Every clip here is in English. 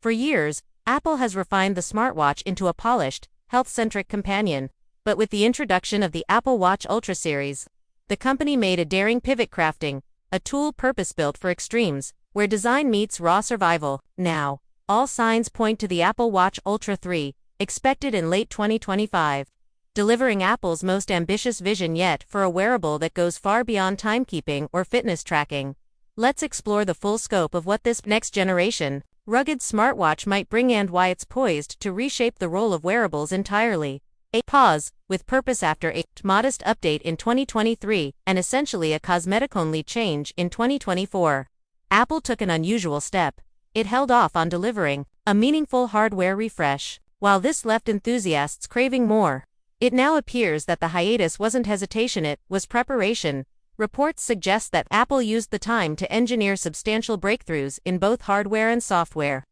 For years, Apple has refined the smartwatch into a polished, health-centric companion, but with the introduction of the Apple Watch Ultra series, the company made a daring pivot, crafting a tool purpose-built for extremes, where design meets raw survival. Now, all signs point to the Apple Watch Ultra 3, expected in late 2025, delivering Apple's most ambitious vision yet for a wearable that goes far beyond timekeeping or fitness tracking. Let's explore the full scope of what this next-generation, rugged smartwatch might bring and why it's poised to reshape the role of wearables entirely. A pause, with purpose after a modest update in 2023 and essentially a cosmetic-only change in 2024. Apple took an unusual step. It held off on delivering a meaningful hardware refresh. While this left enthusiasts craving more, it now appears that the hiatus wasn't hesitation, it was preparation. Reports suggest that Apple used the time to engineer substantial breakthroughs in both hardware and software.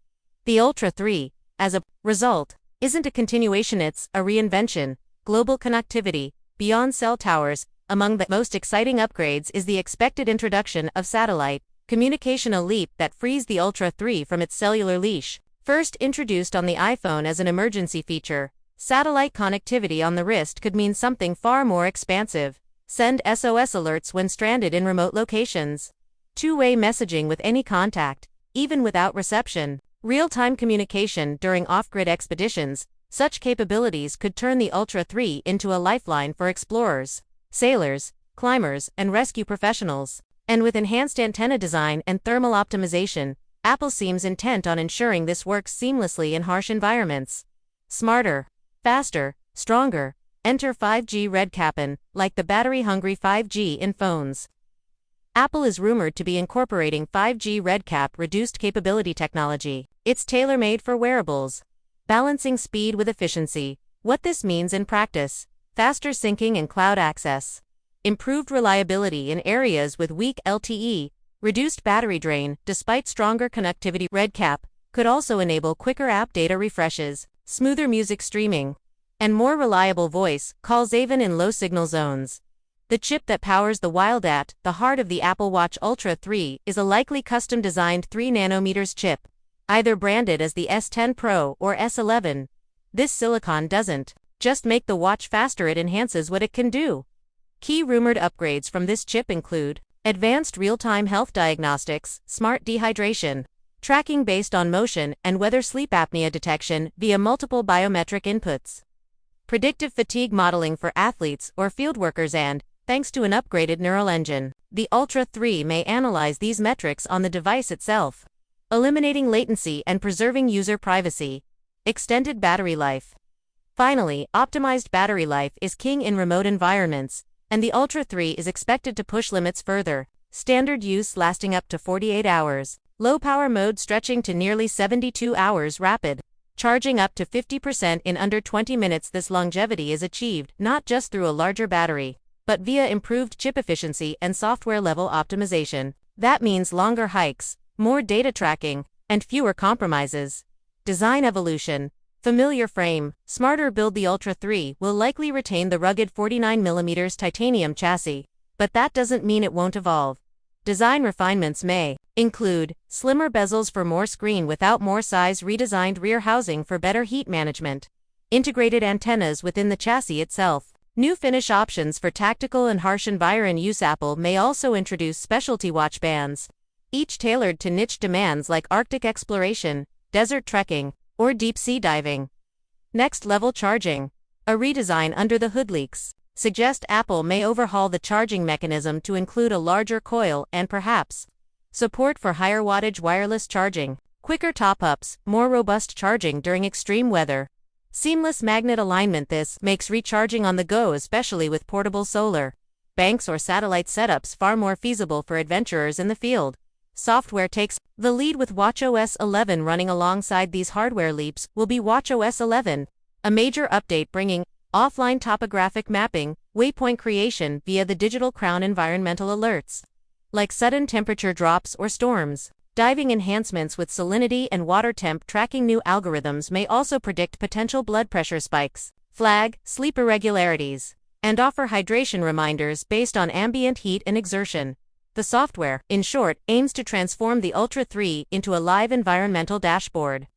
The Ultra 3, as a result, isn't a continuation, it's a reinvention. Global connectivity, beyond cell towers. Among the most exciting upgrades is the expected introduction of satellite communication, a leap that frees the Ultra 3 from its cellular leash. First introduced on the iPhone as an emergency feature, satellite connectivity on the wrist could mean something far more expansive. Send SOS alerts when stranded in remote locations. Two-way messaging with any contact, even without reception. Real-time communication during off-grid expeditions. Such capabilities could turn the Ultra 3 into a lifeline for explorers, sailors, climbers, and rescue professionals. And with enhanced antenna design and thermal optimization, Apple seems intent on ensuring this works seamlessly in harsh environments. Smarter, faster, stronger. Enter 5G RedCap, and, like the battery-hungry 5G in phones, Apple is rumored to be incorporating 5G RedCap reduced capability technology. It's tailor-made for wearables, balancing speed with efficiency. What this means in practice: faster syncing and cloud access, improved reliability in areas with weak LTE, reduced battery drain despite stronger connectivity. RedCap could also enable quicker app data refreshes, smoother music streaming, and more reliable voice calls even in low-signal zones. The chip that powers the Wild at the heart of the Apple Watch Ultra 3 is a likely custom-designed 3nm chip, either branded as the S10 Pro or S11. This silicon doesn't just make the watch faster, it enhances what it can do. Key rumored upgrades from this chip include advanced real-time health diagnostics, smart dehydration tracking based on motion and whether sleep apnea detection via multiple biometric inputs, predictive fatigue modeling for athletes or fieldworkers, and, thanks to an upgraded neural engine, the Ultra 3 may analyze these metrics on the device itself, eliminating latency and preserving user privacy. Extended battery life. Finally, optimized battery life is king in remote environments, and the Ultra 3 is expected to push limits further. Standard use lasting up to 48 hours, low power mode stretching to nearly 72 hours, rapid charging up to 50% in under 20 minutes. This longevity is achieved not just through a larger battery, but via improved chip efficiency and software-level optimization. That means longer hikes, more data tracking, and fewer compromises. Design evolution. Familiar frame, smarter build. The Ultra 3 will likely retain the rugged 49mm titanium chassis, but that doesn't mean it won't evolve. Design refinements may include slimmer bezels for more screen without more size, redesigned rear housing for better heat management, integrated antennas within the chassis itself, new finish options for tactical and harsh environment use. Apple may also introduce specialty watch bands, each tailored to niche demands like Arctic exploration, desert trekking, or deep-sea diving. Next-level charging. A redesign under the hood leaks suggest Apple may overhaul the charging mechanism to include a larger coil and perhaps support for higher wattage wireless charging, quicker top-ups, more robust charging during extreme weather. Seamless magnet alignment. This makes recharging on the go, especially with portable solar banks or satellite setups, far more feasible for adventurers in the field. Software takes the lead with watchOS 11 running alongside these hardware leaps will be watchOS 11, a major update bringing offline topographic mapping, waypoint creation via the digital crown, environmental alerts like sudden temperature drops or storms, diving enhancements with salinity and water temp tracking. New algorithms may also predict potential blood pressure spikes, flag sleep irregularities, and offer hydration reminders based on ambient heat and exertion. The software, in short, aims to transform the Ultra 3 into a live environmental dashboard.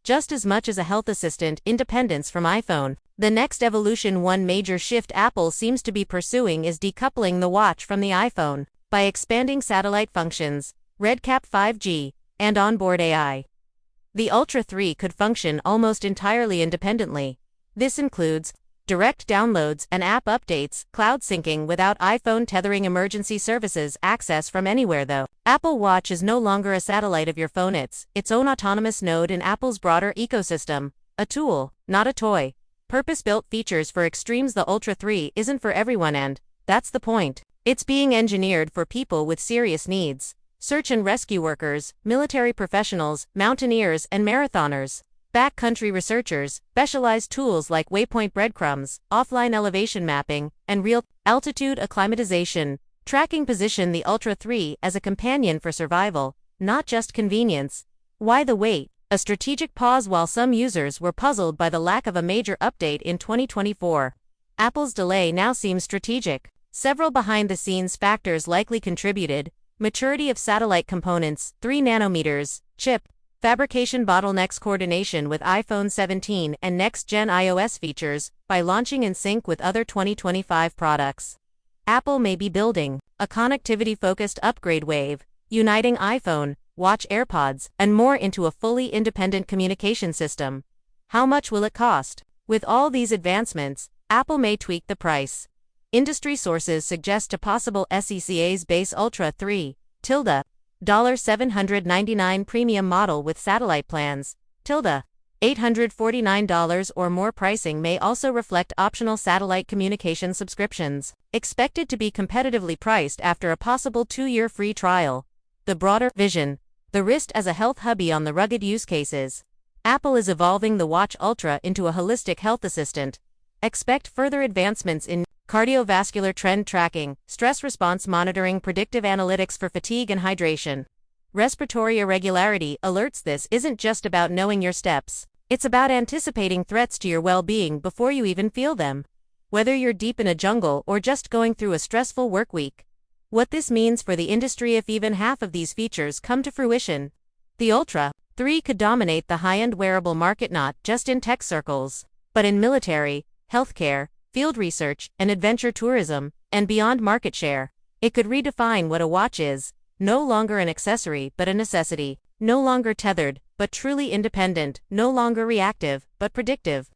just as much as a health assistant independence from iPhone. The next evolution, one major shift Apple seems to be pursuing, is decoupling the watch from the iPhone by expanding satellite functions, RedCap 5G, and onboard AI. The Ultra 3 could function almost entirely independently. This includes direct downloads and app updates, cloud syncing without iPhone tethering, emergency services access from anywhere. Though Apple Watch is no longer a satellite of your phone, it's its own autonomous node in Apple's broader ecosystem, a tool, not a toy. Purpose-built features for extremes. The Ultra 3 isn't for everyone, and that's the point. It's being engineered for people with serious needs: search and rescue workers, military professionals, mountaineers and marathoners, backcountry researchers. Specialized tools like waypoint breadcrumbs, offline elevation mapping, and real altitude acclimatization tracking position the Ultra 3 as a companion for survival, not just convenience. Why the wait? A strategic pause. While some users were puzzled by the lack of a major update in 2024, Apple's delay now seems strategic. Several behind-the-scenes factors likely contributed: maturity of satellite components, 3 nanometers, chip, fabrication bottlenecks, coordination with iPhone 17 and next-gen iOS features. By launching in sync with other 2025 products, Apple may be building a connectivity-focused upgrade wave, uniting iPhone, Watch, AirPods, and more into a fully independent communication system. How much will it cost? With all these advancements, Apple may tweak the price. Industry sources suggest a possible SECA's base Ultra 3, $799 premium model with satellite plans, $849 or more. Pricing may also reflect optional satellite communication subscriptions, expected to be competitively priced after a possible 2-year free trial. The broader vision: the wrist as a health hubby on the rugged use cases. Apple is evolving the Watch Ultra into a holistic health assistant. Expect further advancements in cardiovascular trend tracking, stress response monitoring, predictive analytics for fatigue and hydration, respiratory irregularity alerts. This isn't just about knowing your steps, it's about anticipating threats to your well-being before you even feel them. Whether you're deep in a jungle or just going through a stressful work week, what this means for the industry if even half of these features come to fruition. The Ultra 3 could dominate the high-end wearable market, not just in tech circles, but in military, healthcare, field research, and adventure tourism, and beyond. Market share: it could redefine what a watch is, no longer an accessory but a necessity, no longer tethered but truly independent, no longer reactive but predictive.